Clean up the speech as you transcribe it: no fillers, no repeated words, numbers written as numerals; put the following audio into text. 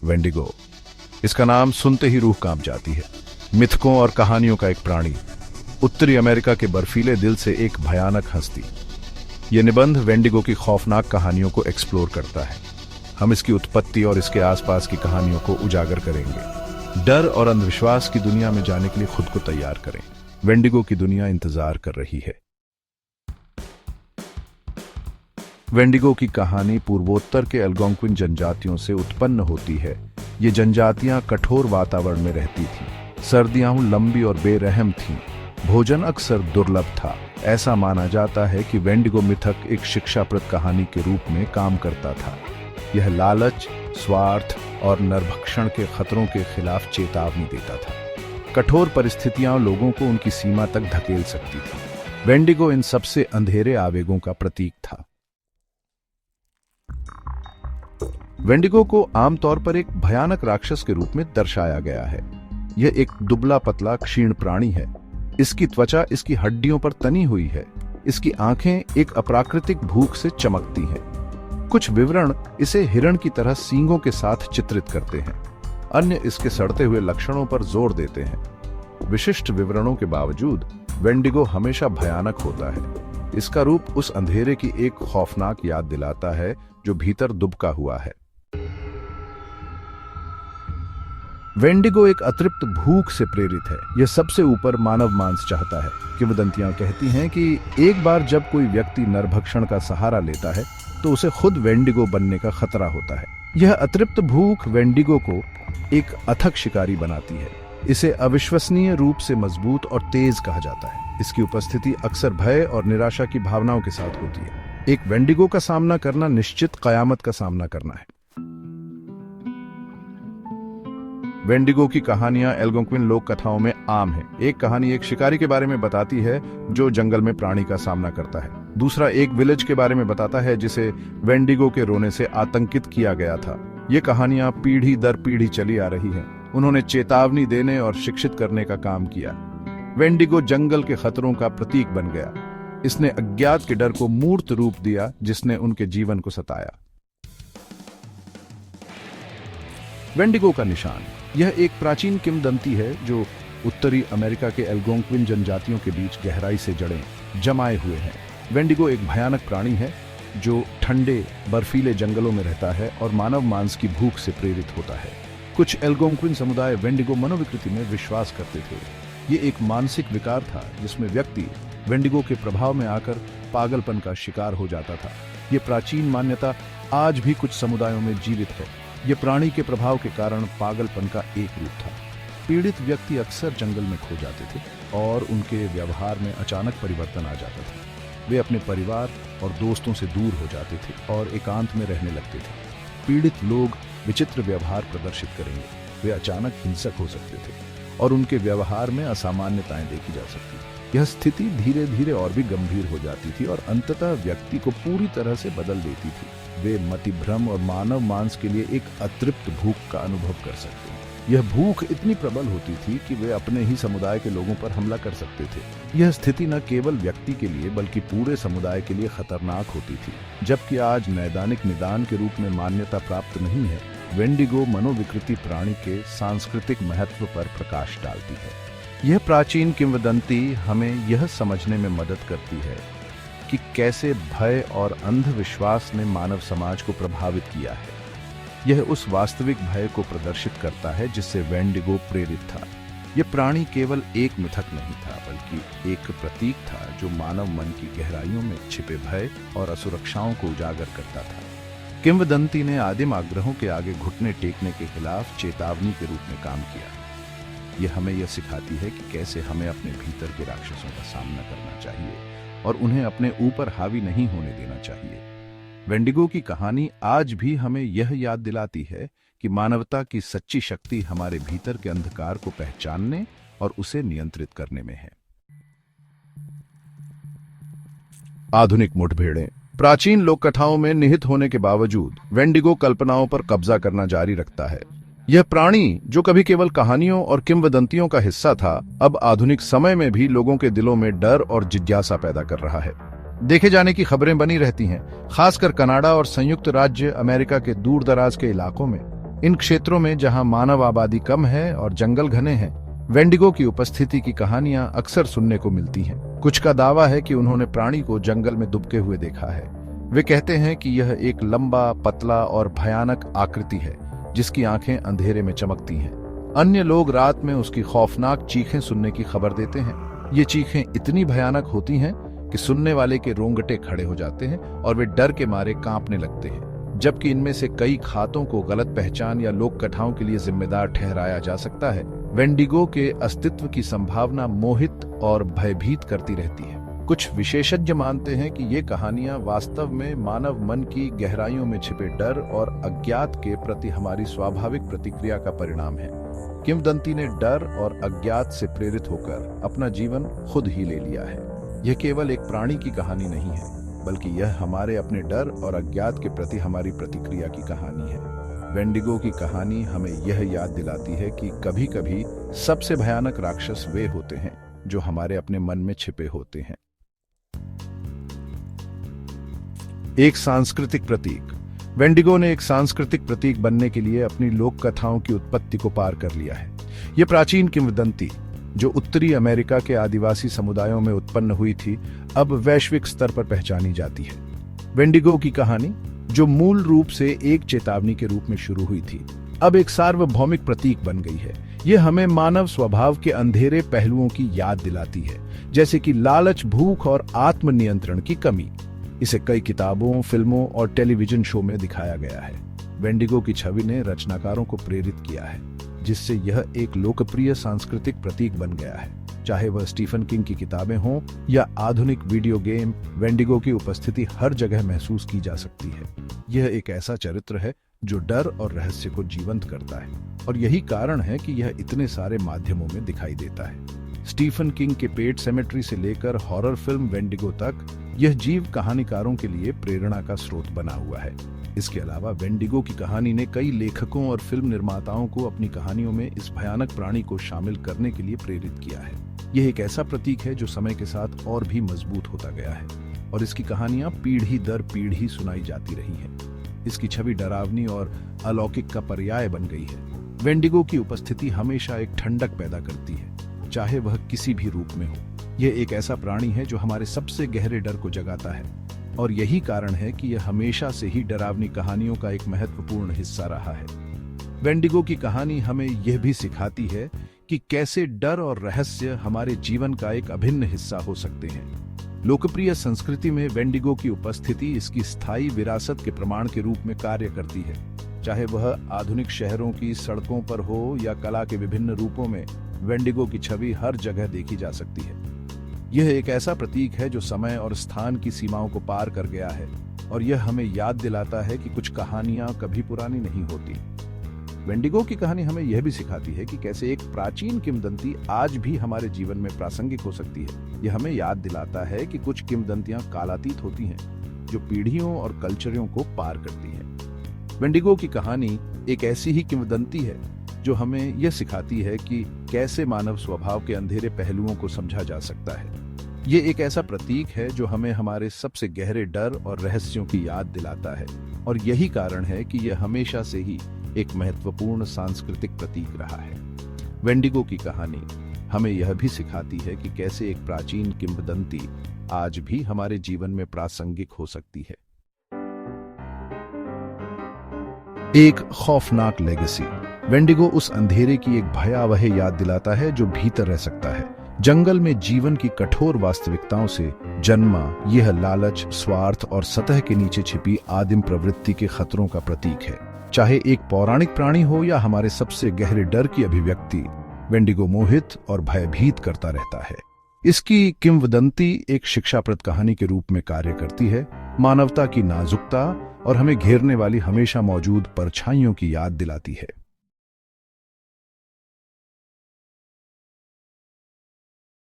Wendigo. इसका नाम सुनते ही रूह कांप जाती है। मिथकों और कहानियों का एक प्राणी, उत्तरी अमेरिका के बर्फीले दिल से एक भयानक हस्ती। यह निबंध वेंडिगो की खौफनाक कहानियों को एक्सप्लोर करता है। हम इसकी उत्पत्ति और इसके आसपास की कहानियों को उजागर करेंगे। डर और अंधविश्वास की दुनिया में जाने के लिए खुद को तैयार करें। वेंडिगो की दुनिया इंतजार कर रही है। वेंडिगो की कहानी पूर्वोत्तर के एल्गोंक्विन जनजातियों से उत्पन्न होती है। ये जनजातियां कठोर वातावरण में रहती थीं। सर्दियां लंबी और बेरहम थीं। भोजन अक्सर दुर्लभ था। ऐसा माना जाता है कि वेंडिगो मिथक एक शिक्षाप्रद कहानी के रूप में काम करता था। यह लालच, स्वार्थ और नरभक्षण के खतरों के खिलाफ चेतावनी देता था। कठोर परिस्थितियां लोगों को उनकी सीमा तक धकेल सकती थी। वेंडिगो इन सबसे अंधेरे आवेगों का प्रतीक था। वेंडिगो को आमतौर पर एक भयानक राक्षस के रूप में दर्शाया गया है। यह एक दुबला पतला क्षीण प्राणी है। इसकी त्वचा इसकी हड्डियों पर तनी हुई है। इसकी आंखें एक अप्राकृतिक भूख से चमकती हैं। कुछ विवरण इसे हिरण की तरह सींगों के साथ चित्रित करते हैं। अन्य इसके सड़ते हुए लक्षणों पर जोर देते हैं। विशिष्ट विवरणों के बावजूद वेंडिगो हमेशा भयानक होता है। इसका रूप उस अंधेरे की एक खौफनाक याद दिलाता है जो भीतर दुबका हुआ है। वेंडिगो एक अतृप्त भूख से प्रेरित है। यह सबसे ऊपर मानव मांस चाहता है। किंवदंतियां कहती हैं कि एक बार जब कोई व्यक्ति नरभक्षण का सहारा लेता है तो उसे खुद वेंडिगो बनने का खतरा होता है। यह अतृप्त भूख वेंडिगो को एक अथक शिकारी बनाती है। इसे अविश्वसनीय रूप से मजबूत और तेज कहा जाता है। इसकी उपस्थिति अक्सर भय और निराशा की भावनाओं के साथ होती है। एक वेंडिगो का सामना करना निश्चित कयामत का सामना करना है। वेंडिगो की कहानियां एल्गोंक्विन लोक कथाओं में आम हैं। एक कहानी एक शिकारी के बारे में बताती है जो जंगल में प्राणी का सामना करता है। दूसरा एक विलेज के बारे में बताता है जिसे वेंडिगो के रोने से आतंकित किया गया था। ये कहानियां पीढ़ी दर पीढ़ी चली आ रही हैं। उन्होंने चेतावनी देने और शिक्षित करने का काम किया। वेंडिगो जंगल के खतरों का प्रतीक बन गया। इसने अज्ञात के डर को मूर्त रूप दिया जिसने उनके जीवन को सताया। वेंडिगो का निशान। यह एक प्राचीन किंवदंती है जो उत्तरी अमेरिका के एल्गोंक्विन जनजातियों के बीच गहराई से जड़ें जमाए हुए हैं। वेंडिगो एक भयानक प्राणी है जो ठंडे बर्फीले जंगलों में रहता है और मानव मांस की भूख से प्रेरित होता है। कुछ एल्गोंक्विन समुदाय वेंडिगो मनोविकृति में विश्वास करते थे। ये एक मानसिक विकार था जिसमें व्यक्ति वेंडिगो के प्रभाव में आकर पागलपन का शिकार हो जाता था। ये प्राचीन मान्यता आज भी कुछ समुदायों में जीवित है। ये प्राणी के प्रभाव के कारण पागलपन का एक रूप था। पीड़ित व्यक्ति अक्सर जंगल में खो जाते थे और उनके व्यवहार में अचानक परिवर्तन आ जाता था। वे अपने परिवार और दोस्तों से दूर हो जाते थे और एकांत में रहने लगते थे। पीड़ित लोग विचित्र व्यवहार प्रदर्शित करेंगे। वे अचानक हिंसक हो सकते थे और उनके व्यवहार में असामान्यताएं देखी जा सकती थी। यह स्थिति धीरे धीरे और भी गंभीर हो जाती थी और अंततः व्यक्ति को पूरी तरह से बदल देती थी। वे मतिभ्रम और मानव मांस के लिए एक अतृप्त भूख का अनुभव कर सकते हैं। यह भूख इतनी प्रबल होती थी कि वे अपने ही समुदाय के लोगों पर हमला कर सकते थे। यह स्थिति न केवल व्यक्ति के लिए बल्कि पूरे समुदाय के लिए खतरनाक होती थी। जबकि आज नैदानिक निदान के रूप में मान्यता प्राप्त नहीं है, वेंडिगो मनोविकृति प्राणी के सांस्कृतिक महत्व पर प्रकाश डालती है। यह प्राचीन किंवदंती हमें यह समझने में मदद करती है कि कैसे भय और अंधविश्वास ने मानव समाज को प्रभावित किया है। यह उस वास्तविक भय को प्रदर्शित करता है जिससे वेंडिगो प्रेरित था। यह प्राणी केवल एक मिथक नहीं था बल्कि एक प्रतीक था जो मानव मन की गहराइयों में छिपे भय और असुरक्षाओं को उजागर करता था। किंवदंती ने आदिम आग्रहों के आगे घुटने टेकने के खिलाफ चेतावनी के रूप में काम किया। यह हमें यह सिखाती है कि कैसे हमें अपने भीतर के राक्षसों का सामना करना चाहिए और उन्हें अपने ऊपर हावी नहीं होने देना चाहिए। वेंडिगो की कहानी आज भी हमें यह याद दिलाती है कि मानवता की सच्ची शक्ति हमारे भीतर के अंधकार को पहचानने और उसे नियंत्रित करने में है। आधुनिक मुठभेड़ें। प्राचीन लोक कथाओं में निहित होने के बावजूद वेंडिगो कल्पनाओं पर कब्जा करना जारी रखता है। यह प्राणी जो कभी केवल कहानियों और किंवदंतियों का हिस्सा था, अब आधुनिक समय में भी लोगों के दिलों में डर और जिज्ञासा पैदा कर रहा है। देखे जाने की खबरें बनी रहती हैं, खासकर कनाडा और संयुक्त राज्य अमेरिका के दूर दराज के इलाकों में। इन क्षेत्रों में जहां मानव आबादी कम है और जंगल घने हैं, वेंडिगो की उपस्थिति की कहानियां अक्सर सुनने को मिलती हैं। कुछ का दावा है कि उन्होंने प्राणी को जंगल में दुबके हुए देखा है। वे कहते हैं कि यह एक लंबा, पतला और भयानक आकृति है जिसकी आंखें अंधेरे में चमकती हैं। अन्य लोग रात में उसकी खौफनाक चीखें सुनने की खबर देते हैं। ये चीखें इतनी भयानक होती हैं कि सुनने वाले के रोंगटे खड़े हो जाते हैं और वे डर के मारे कांपने लगते हैं। जबकि इनमें से कई खातों को गलत पहचान या लोक कथाओं के लिए जिम्मेदार ठहराया जा सकता है, वेंडिगो के अस्तित्व की संभावना मोहित और भयभीत करती रहती है। कुछ विशेषज्ञ मानते हैं कि ये कहानियां वास्तव में मानव मन की गहराइयों में छिपे डर और अज्ञात के प्रति हमारी स्वाभाविक प्रतिक्रिया का परिणाम है। किंवदंती ने डर और अज्ञात से प्रेरित होकर अपना जीवन खुद ही ले लिया है। यह केवल एक प्राणी की कहानी नहीं है, बल्कि यह हमारे अपने डर और अज्ञात के प्रति हमारी प्रतिक्रिया की कहानी है। वेंडिगो की कहानी हमें यह याद दिलाती है कि कभी-कभी सबसे भयानक राक्षस वे होते हैं जो हमारे अपने मन में छिपे होते हैं। एक सांस्कृतिक प्रतीक। वेंडिगो ने एक सांस्कृतिक प्रतीक बनने के लिए अपनी लोक कथाओं की उत्पत्ति को पार कर लिया है। यह प्राचीन किंवदंती, जो उत्तरी अमेरिका के आदिवासी समुदायों में उत्पन्न हुई थी, अब वैश्विक स्तर पर पहचानी जाती है। वेंडिगो की कहानी, जो मूल रूप से एक चेतावनी के रूप में शुरू हुई थी, अब एक सार्वभौमिक प्रतीक बन गई है। यह हमें मानव स्वभाव के अंधेरे पहलुओं की याद दिलाती है, जैसे कि लालच, भूख और आत्मनियंत्रण की कमी। इसे कई किताबों, फिल्मों और टेलीविजन शो में दिखाया गया है। वेंडिगो की छवि ने रचनाकारों को प्रेरित किया है, जिससे यह एक लोकप्रिय सांस्कृतिक प्रतीक बन गया है। चाहे वह स्टीफन किंग की किताबें हों या आधुनिक वीडियो गेम, वेंडिगो की उपस्थिति हर जगह महसूस की जा सकती है। यह एक ऐसा चरित्र है जो डर और रहस्य को जीवंत करता है, और यही कारण है कि यह इतने सारे माध्यमों में दिखाई देता है। स्टीफन किंग के पेट सेमेट्री से लेकर हॉरर फिल्म वेंडिगो तक, यह जीव कहानीकारों के लिए प्रेरणा का स्रोत बना हुआ है। इसके अलावा वेंडिगो की कहानी ने कई लेखकों और फिल्म निर्माताओं को अपनी कहानियों में इस भयानक प्राणी को शामिल करने के लिए प्रेरित किया है। यह एक ऐसा प्रतीक है जो समय के साथ और भी मजबूत होता गया है, और इसकी कहानियां पीढ़ी दर पीढ़ी सुनाई जाती रही हैं। इसकी छवि डरावनी और अलौकिक का पर्याय बन गई है। वेंडिगो की उपस्थिति हमेशा एक ठंडक पैदा करती है, चाहे वह किसी भी रूप में हो। यह एक ऐसा प्राणी है जो हमारे सबसे गहरे डर को जगाता है, और यही कारण है कि यह हमेशा से ही डरावनी कहानियों का एक महत्वपूर्ण हिस्सा रहा है। वेंडिगो की कहानी हमें यह भी सिखाती है कि कैसे डर और रहस्य हमारे जीवन का एक अभिन्न हिस्सा हो सकते हैं। लोकप्रिय संस्कृति में वेंडिगो की उपस्थिति इसकी स्थायी विरासत के प्रमाण के रूप में कार्य करती है। चाहे वह आधुनिक शहरों की सड़कों पर हो या कला के विभिन्न रूपों में, वेंडिगो की छवि हर जगह देखी जा सकती है। यह एक ऐसा प्रतीक है जो समय और स्थान की सीमाओं को पार कर गया है, और यह हमें याद दिलाता है कि कुछ कहानियां कभी पुरानी नहीं होती। वेंडिगो की कहानी हमें यह भी सिखाती है कि कैसे एक प्राचीन किंवदंती आज भी हमारे जीवन में प्रासंगिक हो सकती है। यह हमें याद दिलाता है कि कुछ किंवदंतियां कालातीत होती हैं, जो पीढ़ियों और कल्चरों को पार करती हैं। वेंडिगो की कहानी एक ऐसी ही किंवदंती है जो हमें यह सिखाती है कि कैसे मानव स्वभाव के अंधेरे पहलुओं को समझा जा सकता है। ये एक ऐसा प्रतीक है जो हमें हमारे सबसे गहरे डर और रहस्यों की याद दिलाता है, और यही कारण है कि यह हमेशा से ही एक महत्वपूर्ण सांस्कृतिक प्रतीक रहा है। वेंडिगो की कहानी हमें यह भी सिखाती है कि कैसे एक प्राचीन किंवदंती आज भी हमारे जीवन में प्रासंगिक हो सकती है। एक खौफनाक लेगेसी। वेंडिगो उस अंधेरे की एक भयावह याद दिलाता है जो भीतर रह सकता है। जंगल में जीवन की कठोर वास्तविकताओं से जन्मा यह लालच, स्वार्थ और सतह के नीचे छिपी आदिम प्रवृत्ति के खतरों का प्रतीक है। चाहे एक पौराणिक प्राणी हो या हमारे सबसे गहरे डर की अभिव्यक्ति, वेंडिगो मोहित और भयभीत करता रहता है। इसकी किंवदंती एक शिक्षाप्रद कहानी के रूप में कार्य करती है, मानवता की नाजुकता और हमें घेरने वाली हमेशा मौजूद परछाइयों की याद दिलाती है।